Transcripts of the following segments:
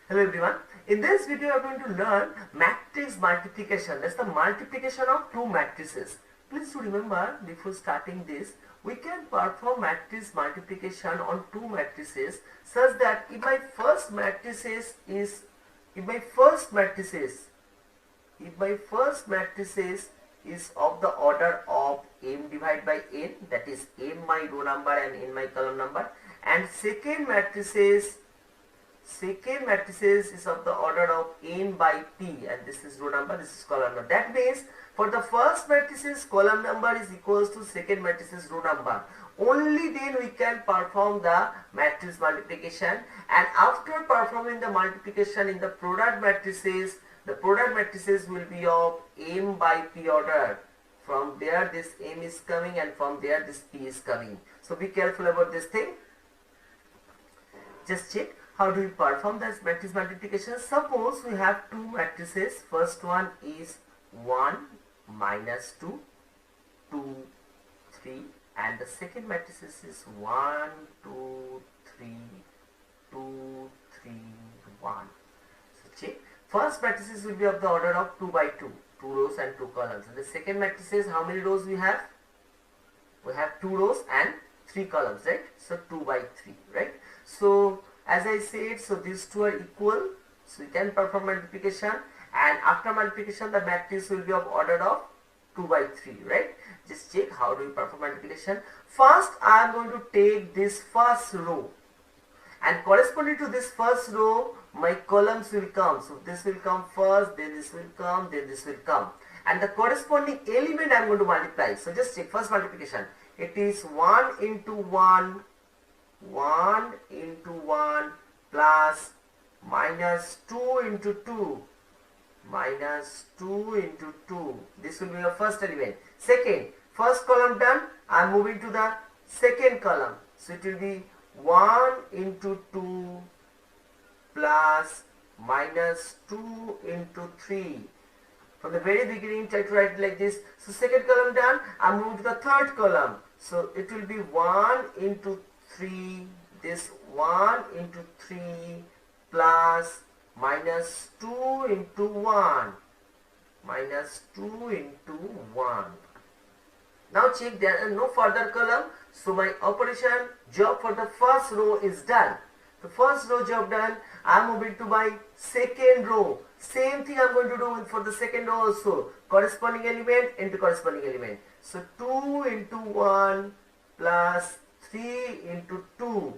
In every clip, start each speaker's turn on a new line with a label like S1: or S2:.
S1: Hello everyone. In this video, we are going to learn matrix multiplication. That's the multiplication of two matrices. Please do remember, before starting this, we can perform matrix multiplication on two matrices such that if my first matrices is of the order of m divided by n, that is m my row number and n my column number, and second matrices is of the order of n by p, and this is row number, this is column number. That means for the first matrices, column number is equals to second matrices row number. Only then we can perform the matrix multiplication, and after performing the multiplication in the product matrices, the product matrices will be of m by p order. From there this m is coming, and from there this p is coming. So be careful about this thing. Just check. How do we perform this matrix multiplication? Suppose we have two matrices. First one is 1 minus 2, 2, 3, and the second matrix is 1, 2, 3, 2, 3, 1. So check. First matrices will be of the order of 2 by 2, 2 rows and 2 columns. And the second matrices, how many rows we have? We have 2 rows and 3 columns, right? So 2 by 3, right? So as I said, so these two are equal, so we can perform multiplication, and after multiplication the matrix will be of order of 2 by 3, right? Just check how do we perform multiplication. First I am going to take this first row, and corresponding to this first row my columns will come. So this will come first, then this will come, then this will come, and the corresponding element I am going to multiply. So just check first multiplication. It is 1 into 1, 1 into 1 plus minus 2 into 2, minus 2 into 2. This will be your first element. Second, first column done. I am moving to the second column. So it will be 1 into 2 plus minus 2 into 3. From the very beginning, try to write it like this. So second column done. I am moving to the third column. So it will be 1 into 3, this 1 into 3 plus minus 2 into 1, minus 2 into 1. Now check, there are no further column, so my operation job for the first row is done. The first row job done. I am moving to my second row. Same thing I am going to do for the second row also. Corresponding element into corresponding element. So 2 into 1 plus 3 into 2,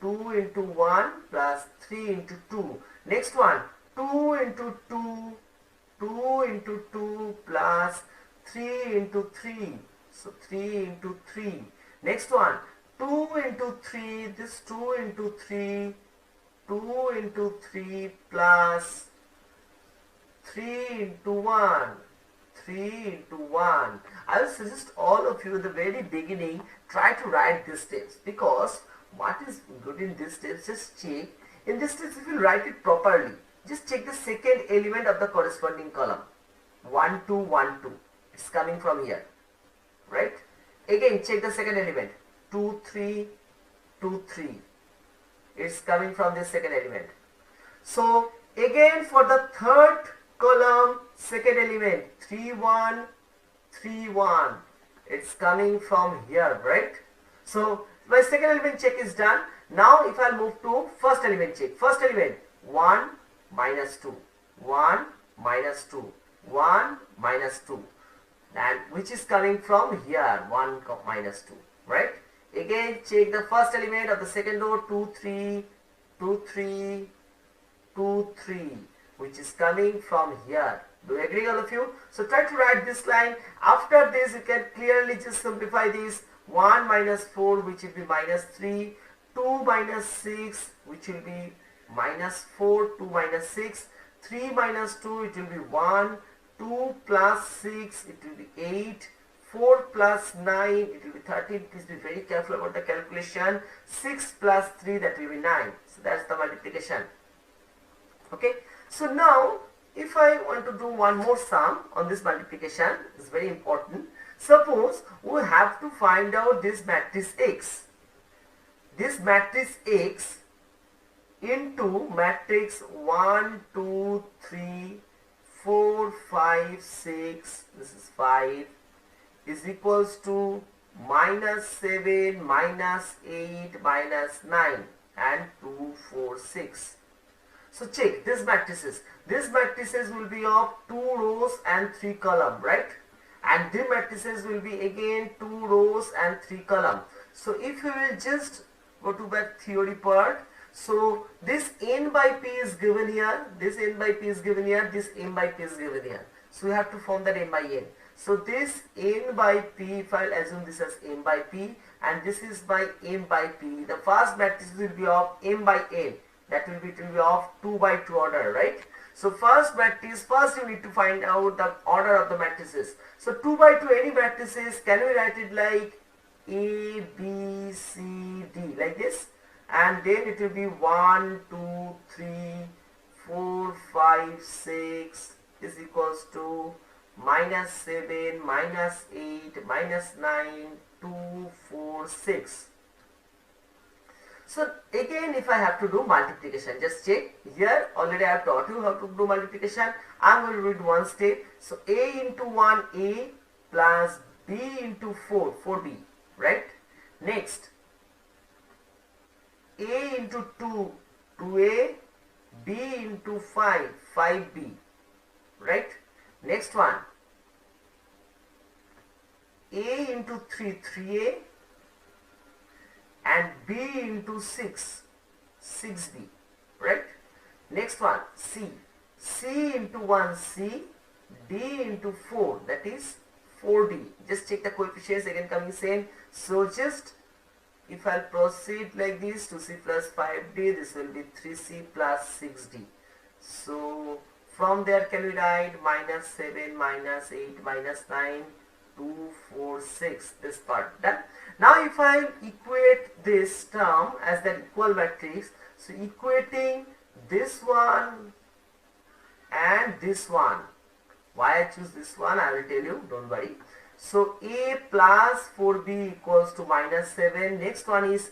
S1: 2 into 1 plus 3 into 2. Next one, 2 into 2, 2 into 2 plus 3 into 3. So 3 into 3. Next one, 2 into 3, this 2 into 3, 2 into 3 plus 3 into 1. 3 into 1. I will suggest all of you at the very beginning try to write these steps, because what is good in these steps, just check. In this steps if you write it properly, just check the second element of the corresponding column. 1, 2, 1, 2. It's coming from here, right? Again check the second element. 2, 3, 2, 3. It's coming from this second element. So again for the third column, second element, 3, 1, 3, 1. It's coming from here, right? So my second element check is done. Now if I move to first element check. First element, 1 minus 2, 1 minus 2, 1 minus 2, and which is coming from here, 1 minus 2, right? Again check the first element of the second row, 2, 3, 2, 3, 2, 3, which is coming from here. Do you agree, all of you? So try to write this line. After this you can clearly just simplify this. 1 minus 4, which will be minus 3, 2 minus 6, which will be minus 4, 2 minus 6, 3 minus 2, it will be 1, 2 plus 6, it will be 8, 4 plus 9, it will be 13. Please be very careful about the calculation. 6 plus 3, that will be 9. So that's the multiplication. Okay. So now if I want to do one more sum on this multiplication, it's very important. Suppose we have to find out this matrix X. This matrix X into matrix 1, 2, 3, 4, 5, 6, this is 5, is equals to minus 7, minus 8, minus 9 and 2, 4, 6. So check this matrices. These matrices will be of 2 rows and 3 column, right? And the matrices will be again 2 rows and 3 column. So if you will just go to that theory part, so this n by p is given here, this n by p is given here, this m by p is given here. So we have to form that m by n. So this n by p, if I assume this as m by p and this is by m by p, the first matrix will be of m by n. That will be of 2 by 2 order, right? So first matrix, first you need to find out the order of the matrices. So 2 by 2 any matrices, can we write it like A, B, C, D like this? And then it will be 1, 2, 3, 4, 5, 6 is equals to minus 7, minus 8, minus 9, 2, 4, 6. So again, if I have to do multiplication, just check here. Already I have taught you how to do multiplication. I am going to read one step. So a into 1a plus b into 4b, right? Next, a into 2, 2a, b into 5, 5b, right? Next one, a into 3, 3a, and b into 6, 6b, right? Next one, c into 1, c, d into 4, that is 4d. Just check the coefficients, again coming same. So just if I'll proceed like this, 2c plus 5d, this will be 3c plus 6d. So from there can we write minus 7, minus 8, minus 9, 2, 4, 6, this part done. Now if I equate this term as the equal matrix, so equating this one and this one, why I choose this one I will tell you, don't worry. So a plus 4b equals to minus 7, next one is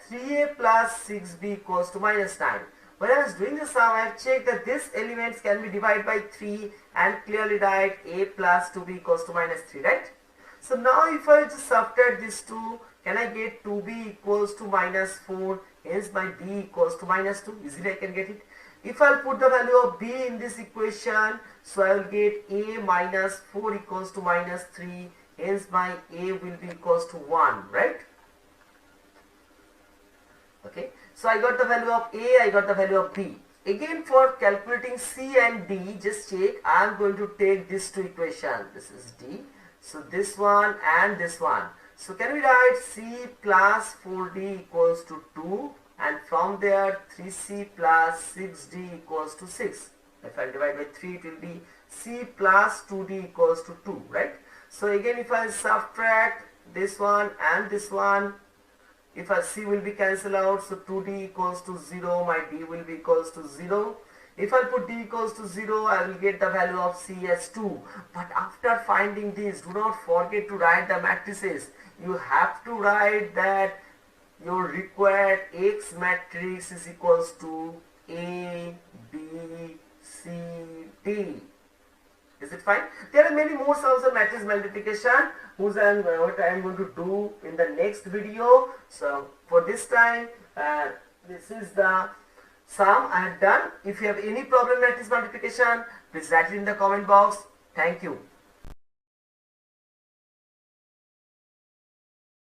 S1: 3a plus 6b equals to minus 9. When I was doing the sum, I have checked that these elements can be divided by 3 and clearly write a plus 2b equals to minus 3, right? So now if I just subtract these two, can I get 2b equals to minus 4, hence my b equals to minus 2, easily I can get it. If I put the value of b in this equation, so I will get a minus 4 equals to minus 3, hence my a will be equals to 1, right? Okay, so I got the value of a, I got the value of b. Again for calculating c and d, just check, I am going to take these two equations, this is d. So this one and this one. So can we write c plus 4d equals to 2 and from there 3c plus 6d equals to 6. If I divide by 3 it will be c plus 2d equals to 2, right? So again if I subtract this one and this one, if I c will be cancelled out, so 2d equals to 0, my d will be equals to 0. If I put d equals to 0, I will get the value of c as 2. But after finding this, do not forget to write the matrices. You have to write that your required X matrix is equals to A, B, C, D. Is it fine? There are many more sums of matrix multiplication what I am going to do in the next video. So for this time, this is the sum I have done. If you have any problem matrix multiplication, please write it in the comment box. Thank you.